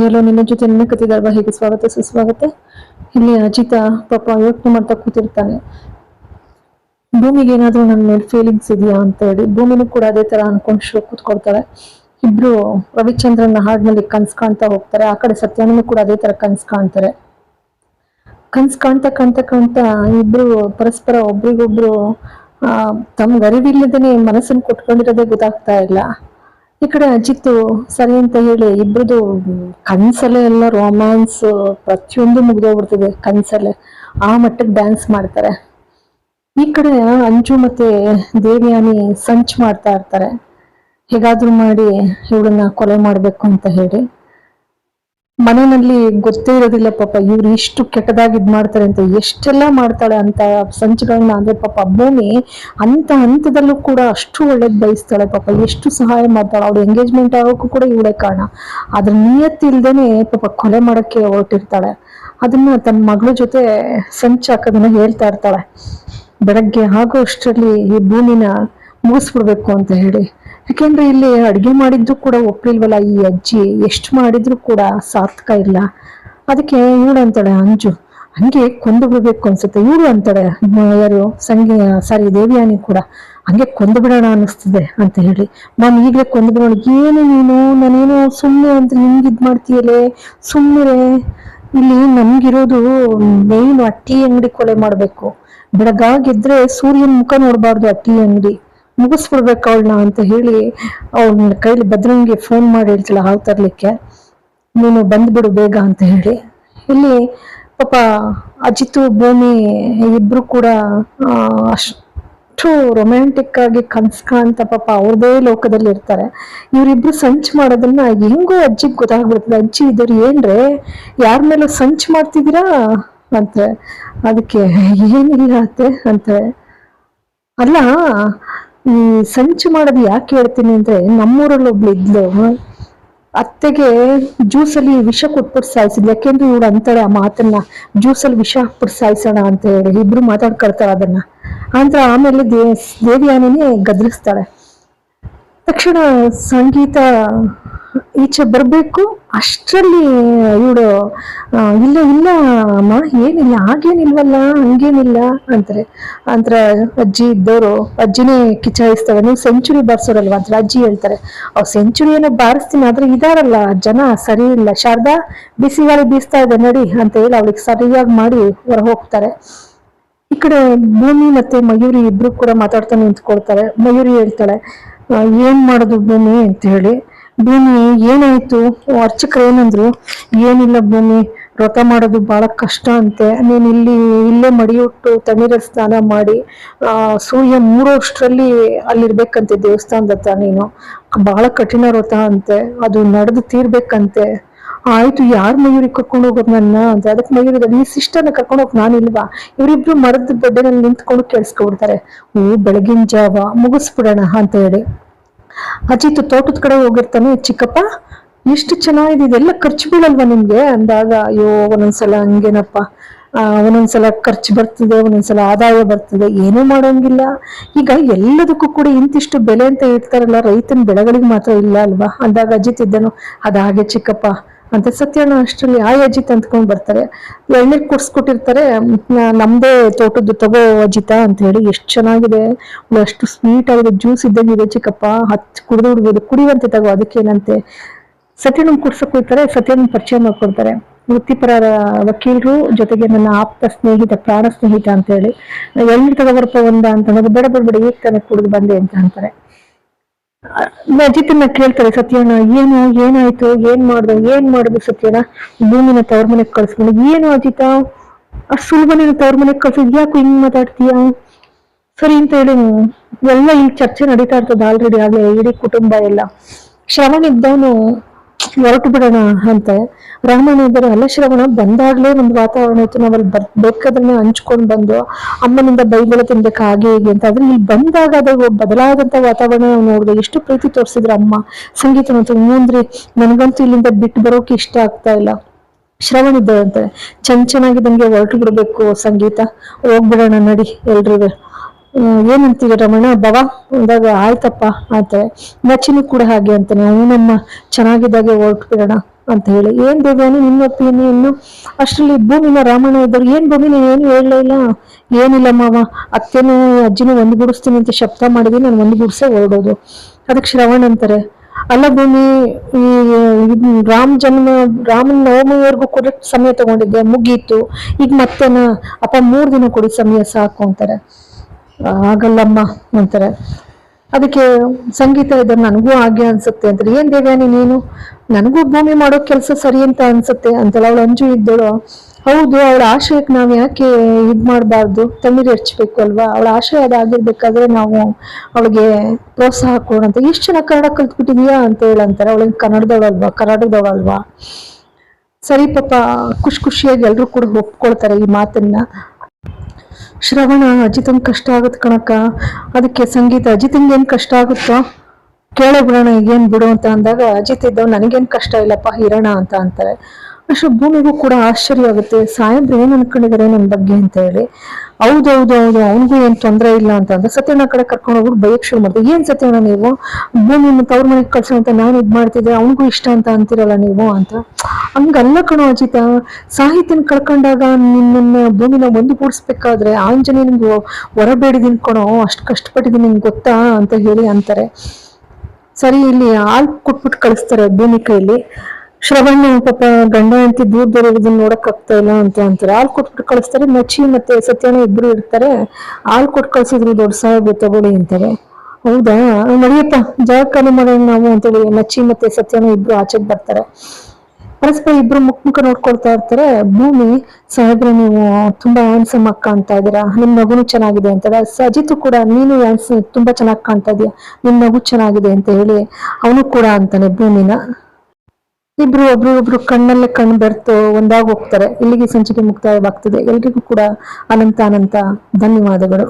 ಎಲ್ಲೋ ನಿನ್ನ ಜೊತೆ ನನ್ನ ಕತಿದಲ್ವಾ ಹೇಗೆ ಸ್ವಾಗತ ಸುಸ್ವಾಗತ. ಇಲ್ಲಿ ಅಜಿತ ಪಾಪ ಯೋಚನೆ ಮಾಡ್ತಾ ಕೂತಿರ್ತಾನೆ, ಭೂಮಿಗೆ ಏನಾದ್ರೂ ನನ್ನ ಮೇಲೆ ಫೀಲಿಂಗ್ಸ್ ಇದೆಯಾ ಅಂತ ಹೇಳಿ. ಭೂಮಿನೂ ಕೂಡ ಅದೇ ತರ ಅನ್ಕೊಂಡು ಕೂತ್ಕೊಳ್ತಾಳೆ. ಇಬ್ರು ರವಿಚಂದ್ರನ ಹಾಡಿನಲ್ಲಿ ಕನ್ಸ್ ಕಾಣ್ತಾ ಹೋಗ್ತಾರೆ. ಆ ಕಡೆ ಸತ್ಯಾನೂ ಕೂಡ ಅದೇ ತರ ಕನ್ಸ್ ಕಾಣ್ತಾರೆ. ಕನ್ಸ್ ಕಾಣ್ತಾ ಕಾಣ್ತಾ ಕಾಣ್ತಾ ಇಬ್ರು ಪರಸ್ಪರ ಒಬ್ರಿಗೊಬ್ರು ತಮ್ಗೆ ಅರಿವಿಲ್ಲದೇನೆ ಮನಸ್ಸನ್ನು ಕೊಟ್ಕೊಂಡಿರೋದೇ ಗೊತ್ತಾಗ್ತಾ ಇಲ್ಲ. ಈ ಕಡೆ ಅಜಿತ್ ಸರಿ ಅಂತ ಹೇಳಿ ಇಬ್ರದು ಕನ್ಸಲ್ಲೇ ಎಲ್ಲ ರೊಮ್ಯಾನ್ಸ್ ಪ್ರತಿಯೊಂದು ಮುಗ್ದೋಗ್ಬಿಡ್ತದೆ ಕನ್ಸಲ್ಲೇ, ಆ ಮಟ್ಟಕ್ಕೆ ಡ್ಯಾನ್ಸ್ ಮಾಡ್ತಾರೆ. ಈ ಕಡೆ ಅಂಜು ಮತ್ತೆ ದೇವಯಾನಿ ಸಂಚ್ ಮಾಡ್ತಾ ಇರ್ತಾರೆ, ಹೇಗಾದ್ರೂ ಮಾಡಿ ಇವಳನ್ನ ಕೊಲೆ ಮಾಡ್ಬೇಕು ಅಂತ ಹೇಳಿ. ಮನೆಯಲ್ಲಿ ಗೊತ್ತೇ ಇರೋದಿಲ್ಲ ಪಾಪ ಇವ್ರು ಇಷ್ಟು ಕೆಟ್ಟದಾಗಿ ಇದ್ ಮಾಡ್ತಾರೆ ಅಂತ. ಎಷ್ಟೆಲ್ಲಾ ಮಾಡ್ತಾಳೆ ಅಂತ ಸಂಚುಗಳನ್ನ. ಅಂದ್ರೆ ಪಾಪ ಭೂಮಿ ಅಂತ ಹಂತದಲ್ಲೂ ಕೂಡ ಅಷ್ಟು ಒಳ್ಳೇದ್ ಬಯಸ್ತಾಳೆ ಪಾಪ, ಎಷ್ಟು ಸಹಾಯ ಮಾಡ್ತಾಳೆ. ಅವ್ಳು ಎಂಗೇಜ್ಮೆಂಟ್ ಆಗೋಕ್ಕೂ ಕೂಡ ಇವಳೇ ಕಾರಣ. ಅದ್ರ ನಿಯತ್ತಿಲ್ದೇನೆ ಪಾಪ ಕೊಲೆ ಮಾಡಕ್ಕೆ ಹೊರಟಿರ್ತಾಳೆ. ಅದನ್ನ ತನ್ನ ಮಗಳ ಜೊತೆ ಸಂಚು ಹಾಕೋದನ್ನ ಹೇಳ್ತಾ ಇರ್ತಾಳೆ. ಬೆಳಗ್ಗೆ ಆಗೋ ಅಷ್ಟರಲ್ಲಿ ಈ ಭೂಮಿನ ಮುಗಿಸ್ಬಿಡ್ಬೇಕು ಅಂತ ಹೇಳಿ. ಯಾಕೆಂದ್ರೆ ಇಲ್ಲಿ ಅಡ್ಗೆ ಮಾಡಿದ್ದು ಕೂಡ ಒಪ್ಲಿಲ್ವಲ್ಲ ಈ ಅಜ್ಜಿ, ಎಷ್ಟು ಮಾಡಿದ್ರು ಕೂಡ ಸಾರ್ಥಕ ಇಲ್ಲ. ಅದಕ್ಕೆ ಇವಳು ಅಂತಾಳೆ ಅಂಜು, ಹಂಗೆ ಕೊಂದು ಬಿಡ್ಬೇಕು ಅನ್ಸುತ್ತೆ. ಇವಳು ಅಂತಾಳೆ ಯಾರು ದೇವಿಯಾನಿ ಕೂಡ, ಹಂಗೆ ಕೊಂದು ಬಿಡೋಣ ಅನ್ನಿಸ್ತಿದೆ ಅಂತ ಹೇಳಿ. ನಾನು ಈಗಲೇ ಕೊಂದು ಬಿಡೋಣ. ಏನು ನೀನು, ನಾನೇನು ಸುಮ್ಮನೆ ಅಂತ ನಿಮ್ಗೆ ಇದ್ ಮಾಡ್ತೀಯಲೇ, ಸುಮ್ಮನೆ. ಇಲ್ಲಿ ನಮ್ಗಿರೋದು ಮೇನ್ ಅಟ್ಟಿ ಅಂಗಡಿ ಕೊಲೆ ಮಾಡ್ಬೇಕು. ಬೆಳಗಾಗಿದ್ರೆ ಸೂರ್ಯನ ಮುಖ ನೋಡ್ಬಾರ್ದು, ಅಟ್ಟಿ ಅಂಗಡಿ ಮುಗಿಸ್ಬಿಡ್ಬೇಕು ಅವಳನ್ನ ಅಂತ ಹೇಳಿ ಅವಳ ಕೈಲಿ ಭದ್ರಂಗೆ ಫೋನ್ ಮಾಡಿ ಹೇಳ್ತಾಳೆ ಹಾವು ತರ್ಲಿಕ್ಕೆ, ನೀನು ಬಂದ್ಬಿಡು ಬೇಗ ಅಂತ ಹೇಳಿ. ಇಲ್ಲಿ ಪಾಪ ಅಜಿತು ಭೂಮಿ ಇಬ್ರು ಕೂಡ ಅಷ್ಟು ರೊಮ್ಯಾಂಟಿಕ್ ಆಗಿ ಕನ್ಸ್ಕಾಂತ ಪಾಪ ಅವ್ರದೇ ಲೋಕದಲ್ಲಿ ಇರ್ತಾರೆ. ಇವರಿಬ್ರು ಸಂಚು ಮಾಡೋದನ್ನ ಹೆಂಗೋ ಅಜ್ಜಿಗೆ ಗೊತ್ತಾಗ್ಬಿಡ್ತದೆ. ಅಜ್ಜಿ ಇದ್ರು ಏನ್ರೆ ಯಾರ ಮೇಲೂ ಸಂಚು ಮಾಡ್ತಿದ್ದೀರಾ ಅಂತ. ಅದಕ್ಕೆ ಏನಿಲ್ಲ ಅತ್ತೆ ಅಂತ. ಅಲ್ಲ, ಈ ಸಂಚು ಮಾಡೋದು ಯಾಕೆ ಹೇಳ್ತೀನಿ ಅಂದ್ರೆ, ನಮ್ಮೂರಲ್ಲಿ ಒಬ್ಳು ಇದ್ಲು, ಅತ್ತೆಗೆ ಜ್ಯೂಸಲ್ಲಿ ವಿಷ ಕೊಟ್ಬಿಟ್ಟು ಸಾಯಿಸಿದ್ಲು. ಯಾಕೆಂದ್ರೆ ಇವಳು ಅಂತಾಳೆ ಆ ಮಾತನ್ನ, ಜ್ಯೂಸಲ್ಲಿ ವಿಷ ಹಾಕ್ಬಿಟ್ಟು ಸಾಯಿಸೋಣ ಅಂತ ಹೇಳಿ. ಇಬ್ರು ಮಾತಾಡ್ಕೊಳ್ತಾಳೆ ಅದನ್ನ. ಅಂತ ಆಮೇಲೆ ದೇವಿಯಾನಿನೇ ಗದರಿಸ್ತಾಳೆ. ತಕ್ಷಣ ಸಂಗೀತ ಈಚೆ ಬರ್ಬೇಕು, ಅಷ್ಟರಲ್ಲಿ ಇವಳು ಇಲ್ಲ ಇಲ್ಲ ಅಮ್ಮ ಏನಿಲ್ಲ, ಹಾಗೇನಿಲ್ವಲ್ಲ, ಹಂಗೇನಿಲ್ಲ ಅಂತಾರೆ. ಅಜ್ಜಿ ಇದ್ದವರು ಅಜ್ಜಿನೇ ಕಿಚಾಯಿಸ್ತಾಳೆ, ನೀವು ಸೆಂಚುರಿ ಬಾರಿಸೋರಲ್ವಾ ಅಂತ ಅಜ್ಜಿ ಹೇಳ್ತಾರೆ. ಅವ್ ಸೆಂಚುರಿ ಏನೋ ಬಾರಿಸ್ತೀನಿ, ಆದ್ರೆ ಇದಾರಲ್ಲ ಜನ ಸರಿ ಇಲ್ಲ. ಶಾರದಾ ಬಿಸಿ ಗಾಳಿ ಬೀಸ್ತಾ ಇದೆ ನಡಿ ಅಂತ ಹೇಳಿ ಅವಳಿಗೆ ಸರಿಯಾಗಿ ಮಾಡಿ ಹೊರ ಹೋಗ್ತಾರೆ. ಈ ಕಡೆ ಭೂಮಿ ಮತ್ತೆ ಮಯೂರಿ ಇಬ್ರು ಕೂಡ ಮಾತಾಡ್ತಾ ನಿಂತ್ಕೊಳ್ತಾರೆ. ಮಯೂರಿ ಹೇಳ್ತಾಳೆ, ಏನ್ ಮಾಡೋದು ಭೂಮಿ ಅಂತ ಹೇಳಿ. ಭೂಮಿ ಏನಾಯ್ತು, ಅರ್ಚಕರು ಏನಂದ್ರು? ಏನಿಲ್ಲ ಭೂಮಿ, ವ್ರತ ಮಾಡೋದು ಬಹಳ ಕಷ್ಟ ಅಂತೆ. ನೀನ್ ಇಲ್ಲೇ ಮಡಿಯುಟ್ಟು ತಣ್ಣೀರ ಸ್ನಾನ ಮಾಡಿ ಸೂರ್ಯ ಮೂರೋಷ್ಟರಲ್ಲಿ ಅಲ್ಲಿರ್ಬೇಕಂತೆ ದೇವಸ್ಥಾನದ ಹತ್ರ. ನೀನು ಬಹಳ ಕಠಿಣ ವ್ರತ ಅಂತೆ, ಅದು ನಡೆದು ತೀರ್ಬೇಕಂತೆ. ಆಯ್ತು, ಯಾರ್ ಮಯೂರಿ ಕರ್ಕೊಂಡು ಹೋಗೋದು ನನ್ನ ಅಂತ. ಅದಕ್ಕೆ ಮಯೂರಿ ಈ ಸಿಸ್ಟರ್ನ ಕರ್ಕೊಂಡು ಹೋಗ್ ನಾನಿಲ್ವಾ? ಇವರಿಬ್ರು ಮರದ ಬಡ್ಡೆನಲ್ಲಿ ನಿಂತ್ಕೊಂಡು ಕೇಳಿಸ್ಕೊಬಿಡ್ತಾರೆ. ಬೆಳಗಿನ ಜಾವ ಮುಗಿಸ್ಬಿಡೋಣ ಅಂತ ಹೇಳಿ. ಅಜಿತ್ ತೋಟದ ಕಡೆ ಹೋಗಿರ್ತಾನೆ. ಚಿಕ್ಕಪ್ಪ ಎಷ್ಟು ಚೆನ್ನಾಗಿದೆ, ಇದೆಲ್ಲ ಖರ್ಚು ಬೀಳಲ್ವಾ ನಿಮ್ಗೆ ಅಂದಾಗ, ಅಯ್ಯೋ ಒಂದೊಂದ್ಸಲ ಹಂಗೇನಪ್ಪ, ಒಂದೊಂದ್ಸಲ ಖರ್ಚು ಬರ್ತದೆ, ಒಂದೊಂದ್ಸಲ ಆದಾಯ ಬರ್ತದೆ, ಏನೂ ಮಾಡೋಂಗಿಲ್ಲ. ಈಗ ಎಲ್ಲದಕ್ಕೂ ಕೂಡ ಇಂತಿಷ್ಟು ಬೆಲೆ ಅಂತ ಇರ್ತಾರಲ್ಲ, ರೈತನ ಬೆಳೆಗಳಿಗೆ ಮಾತ್ರ ಇಲ್ಲ ಅಲ್ವಾ ಅಂದಾಗ ಅಜಿತ್ ಇದ್ದನು, ಅದಾಗೆ ಚಿಕ್ಕಪ್ಪ ಅಂತ. ಸತ್ಯಣ್ಣ ಅಷ್ಟರಲ್ಲಿ ಅಜಿತ್ ಅಂತ್ಕೊಂಡ್ ಬರ್ತಾರೆ. ಎಳ್ನೀರ್ ಕುಡ್ಸ್ಕೊಟ್ಟಿರ್ತಾರೆ. ನಮ್ದೇ ತೋಟದ್ದು ತಗೋ ಅಜಿತ ಅಂತ ಹೇಳಿ. ಎಷ್ಟು ಚೆನ್ನಾಗಿದೆ, ಅಷ್ಟು ಸ್ವೀಟ್ ಆಗಿದೆ, ಜ್ಯೂಸ್ ಇದ್ದಂಗಿದೆ ಚಿಕ್ಕಪ್ಪ, ಕುಡಿದು ಬಿಡ್ಬೋದು, ಕುಡಿಯುವಂತೆ ತಗೋ, ಅದಕ್ಕೇನಂತೆ. ಸತ್ಯಣ್ಣ ಕುಡ್ಸಕ್ ಹೋಗ್ತಾರೆ. ಸತ್ಯಣ್ಣ ಪರಿಚಯ ಮಾಡ್ಕೊಡ್ತಾರೆ. ವೃತ್ತಿಪರ ವಕೀಲರು, ಜೊತೆಗೆ ನನ್ನ ಆಪ್ತ ಸ್ನೇಹಿತ, ಪ್ರಾಣ ಸ್ನೇಹಿತ ಅಂತ ಹೇಳಿ. ಎಳ್ನೀರ್ ತಗೋಬರ್ಪ ಒಂದ ಅಂತ, ಬೇಡ ಬೇಡ ಈಗ ತಾನೆ ಕುಡಿದು ಬಂದೆ ಅಂತ ಅಂತಾರೆ. ಅಜಿತನ್ನ ಕೇಳ್ತಾರೆ ಸತ್ಯಣ್ಣ, ಏನಾಯ್ತು, ಏನ್ ಮಾಡುದು ಸತ್ಯಣ್ಣ? ಭೂಮಿನ ತವ್ರ ಮನೆಗ್ ಕಳ್ಸ್ಕೊಂಡು. ಏನು ಅಜಿತ ಅಷ್ಟು ಸುಲಭನ ತವ್ರ ಮನೆಗ್ ಕಳ್ಸಿದ್, ಯಾಕೆ ಹಿಂಗ್ ಮಾತಾಡ್ತೀಯ? ಸರಿ ಅಂತ ಹೇಳಿ ಎಲ್ಲ ಈ ಚರ್ಚೆ ನಡೀತಾ ಇರ್ತದ ಆಲ್ರೆಡಿ. ಆಗ್ಲೇ ಇಡೀ ಕುಟುಂಬ ಎಲ್ಲ. ಶ್ರವಣ ಇದ್ದವನು ಹೊರಟು ಬಿಡೋಣ ಅಂತ. ರಾಮಣ್ಣ ಇದ್ದಾರೆ, ಅಲ್ಲ ಶ್ರವಣ ಬಂದಾಗ್ಲೇ ಒಂದು ವಾತಾವರಣ ಇತ್ತು, ನಾವಲ್ಲಿ ಬೇಕಾದ್ರೆ ಹಂಚ್ಕೊಂಡ್ ಬಂದು ಅಮ್ಮನಿಂದ ಬೈಬಲ ತಿನ್ಬೇಕು ಹಾಗೆ ಹೀಗೆ ಅಂತ. ಆದ್ರೆ ಇಲ್ಲಿ ಬಂದಾಗ ಅದು ಬದಲಾದಂತ ವಾತಾವರಣ ನಾವು ನೋಡಿದೆ. ಎಷ್ಟು ಪ್ರೀತಿ ತೋರಿಸಿದ್ರು ಅಮ್ಮ. ಸಂಗೀತ ಮತ್ತು ಮುಂದ್ರಿ ನನ್ಗಂತೂ ಇಲ್ಲಿಂದ ಬಿಟ್ಟು ಬರೋಕೆ ಇಷ್ಟ ಆಗ್ತಾ ಇಲ್ಲ. ಶ್ರವಣ ಇದ್ದಾರಂತೆ, ಚೆನ್ನಾಗಿದ್ದಂಗೆ ಹೊರಟು ಬಿಡ್ಬೇಕು ಸಂಗೀತ, ಹೋಗ್ಬಿಡೋಣ ನಡಿ ಎಲ್ರೂ ಏನಂತೀವಿ ರಮಣ ಭವ ಅಂದಾಗ ಆಯ್ತಪ್ಪ ಅಂತಾರೆ. ನಚಿನೂ ಕೂಡ ಹಾಗೆ ಅಂತಾನೆ, ಅವನಮ್ಮ ಚೆನ್ನಾಗಿದ್ದಾಗೆ ಹೊರಟ್ಬಿಡೋಣ ಅಂತ ಹೇಳಿ. ಏನ್ ದೇವ್ಯಾನಿ ನಿನ್ನ ಒಪಿನಿಯನ್ನು? ಅಷ್ಟ್ರಲ್ಲಿ ಭೂಮಿನ ರಾಮಣ್ಣ ಇದ್ದವ್ರು, ಏನ್ ಭೂಮಿ ನೀನ್ ಏನು ಹೇಳಲೇ ಇಲ್ಲ? ಏನಿಲ್ಲ ಮಾವ, ಅತ್ತೆನೂ ಅಜ್ಜಿನೂ ಒಂದುಗೂಡಿಸ್ತೀನಿ ಅಂತ ಶಬ್ದ ಮಾಡಿದೀನಿ, ನಾನು ಒಂದುಗೂಡ್ಸೇ ಹೊರಡೋದು. ಅದಕ್ಕೆ ಶ್ರವಣ್ ಅಂತಾರೆ, ಅಲ್ಲ ಭೂಮಿ, ಈ ರಾಮನ ನವಮಿವರೆಗೂ ಕೂಡ ಸಮಯ ತಗೊಂಡಿದ್ದೆ, ಮುಗೀತು, ಈಗ ಮತ್ತೇನ ಅಪ್ಪ 3 ದಿನ ಕೊಡಿ ಸಮಯ ಸಾಕು ಅಂತಾರೆ. ಆಗಲ್ಲಮ್ಮ ಅಂತಾರೆ. ಅದಕ್ಕೆ ಸಂಗೀತ ಇದ್ದಾರೆ, ನನಗೂ ಹಾಗೆ ಅನ್ಸುತ್ತೆ ಅಂತಾರೆ. ಏನ್ ದೇವ್ಯಾನಿ ನೀನು? ನನಗೂ ಭೂಮಿ ಮಾಡೋ ಕೆಲಸ ಸರಿ ಅಂತ ಅನ್ಸುತ್ತೆ ಅಂತಲ್ಲ. ಅವಳು ಅಂಜು ಇದ್ದಳು, ಹೌದು, ಅವಳ ಆಶಯಕ್ಕೆ ನಾವ್ ಯಾಕೆ ಇದ್ ಮಾಡ್ಬಾರ್ದು, ತಣ್ಣೀರು ಹೆಚ್ಚಬೇಕು ಅಲ್ವಾ? ಅವಳ ಆಶಯ ಅದಾಗಿರ್ಬೇಕಾದ್ರೆ ನಾವು ಅವಳಿಗೆ ಪ್ರೋತ್ಸಾಹ ಕೊಡೋಣ. ಎಷ್ಟು ಚೆನ್ನಾಗಿ ಕನ್ನಡ ಕಲ್ತ್ಬಿಟ್ಟಿದ್ಯಾ ಅಂತ ಹೇಳಂತಾರೆ. ಅವಳಿಗೆ ಕನ್ನಡದವಳಲ್ವಾ? ಸರಿ ಪಾಪ, ಖುಷಿಯಾಗಿ ಎಲ್ರು ಕೂಡ ಒಪ್ಕೊಳ್ತಾರೆ ಈ ಮಾತನ್ನ. ಶ್ರವಣ, ಅಜಿತಂಗ್ ಕಷ್ಟ ಆಗುತ್ತೆ ಕಣಕ್ಕ. ಅದಕ್ಕೆ ಸಂಗೀತ, ಅಜಿತಂಗ್ ಏನ್ ಕಷ್ಟ ಆಗುತ್ತೋ ಕೇಳೋ ಬಿಡೋಣ, ಈಗೇನ್ ಬಿಡು ಅಂತ ಅಂದಾಗ, ಅಜಿತ್ ಇದ್ದವ್ ನನಗೇನ್ ಕಷ್ಟ ಇಲ್ಲಪ್ಪ, ಇರೋಣ ಅಂತ ಅಂತಾರೆ. ಅಷ್ಟು ಭೂಮಿಗೂ ಕೂಡ ಆಶ್ಚರ್ಯ ಆಗುತ್ತೆ, ಸಾಹೇಬ್ರು ಏನ್ ಅನ್ಕೊಂಡಿದ್ದಾರೆ ನನ್ ಬಗ್ಗೆ ಅಂತ ಹೇಳಿ. ಹೌದೌದು, ಅವನಿಗೂ ಏನ್ ತೊಂದರೆ ಇಲ್ಲ ಅಂತ ಅಂದ. ಸತ್ಯಣ್ಣ ಕಡೆ ಕರ್ಕೊಂಡು ಹೋಗ್ಬಿಟ್ಟು ಬೈಕ್ ಶುರು ಮಾಡ್ತಾರೆ. ಏನ್ ಸತ್ಯಣ್ಣ ನೀವು ಭೂಮಿ ತವ್ರ ಮನೆಗೆ ಕಳ್ಸೋ ಅಂತ ನಾನ್ ಇದ್ ಮಾಡ್ತಿದ್ದೆ, ಅವನಿಗೂ ಇಷ್ಟ ಅಂತ ಅಂತಿರಲ್ಲ ನೀವು ಅಂತ. ಹಂಗಲ್ಲ ಕಣೋ ಅಜಿತ, ಸಾಹಿತ್ಯನ ಕಳ್ಕೊಂಡಾಗ ನಿನ್ನ ಭೂಮಿನ ಒಂದುಗೂಡಿಸ್ಬೇಕಾದ್ರೆ ಆಂಜನೇಯನಿಗೆ ಹೊರಬೇಡಿದೀನಿ ಕಣೋ, ಅಷ್ಟು ಕಷ್ಟಪಟ್ಟಿದ್ದೀನಿ ನಿಂಗೆ ಗೊತ್ತಾ ಅಂತ ಹೇಳಿ ಅಂತಾರೆ. ಸರಿ, ಇಲ್ಲಿ ಹಾಲ್ ಕೊಟ್ಬಿಟ್ಟು ಕಳಿಸ್ತಾರೆ ಭೂಮಿ ಕೈಲಿ. ಶ್ರವಣ್ಣ ಪಾಪ ಗಂಡ ಹೆಂಡತಿ ದೂರ ಇದನ್ನ ನೋಡಕ್ ಆಗ್ತಾ ಇಲ್ಲ ಅಂತ ಅಂತಾರೆ. ಹಾಲ್ ಕೊಟ್ಬಿಟ್ಟು ಕಳಿಸ್ತಾರೆ. ನಚಿ ಮತ್ತೆ ಸತ್ಯನ ಇಬ್ರು ಇರ್ತಾರೆ. ಹಾಲ್ ಕೊಟ್ಟು ಕಳ್ಸಿದ್ರು, ದೊಡ್ಡ ಸಾಹೇಬ್ ತಗೊಳ್ಳಿ ಅಂತಾರೆ. ಹೌದಾ, ನಡಿಯಪ್ಪ ಜಾಗ ಖಾಲಿ ಮಾಡೋಣ ನಾವು ಅಂತೇಳಿ ನಚ್ಚಿ ಮತ್ತೆ ಸತ್ಯನ ಇಬ್ರು ಆಚೆಗೆ ಬರ್ತಾರೆ. ಪರಸ್ಪರ ಇಬ್ರು ಮುಖ ನೋಡ್ಕೊಳ್ತಾ ಇರ್ತಾರೆ. ಭೂಮಿ, ಸಾಹೇಬ್ರೆ ನೀವು ತುಂಬಾ ಹ್ಯಾಂಡ್ಸಮ್ ಆಗಿ ಕಾಣ್ತಾ ಇದೀರಾ, ನಿಮ್ ನಗುನು ಚೆನ್ನಾಗಿದೆ ಅಂತಾರೆ. ಅಜಿತ್ ಕೂಡ, ನೀನು ತುಂಬಾ ಚೆನ್ನಾಗಿ ಕಾಣ್ತಾ ಇದೀಯ, ನಿಮ್ ನಗು ಚೆನ್ನಾಗಿದೆ ಅಂತ ಹೇಳಿ ಅವನು ಕೂಡ ಅಂತಾನೆ ಭೂಮಿನ. ಇಬ್ರು ಒಬ್ರು ಕಣ್ಣಲ್ಲೇ ಕಣ್ಣು ಬೆರ್ತು ಒಂದಾಗಿ ಹೋಗ್ತಾರೆ. ಇಲ್ಲಿಗೆ ಸಂಚಿಕೆ ಮುಕ್ತಾಯವಾಗ್ತದೆ. ಎಲ್ರಿಗೂ ಕೂಡ ಅನಂತ ಧನ್ಯವಾದಗಳು.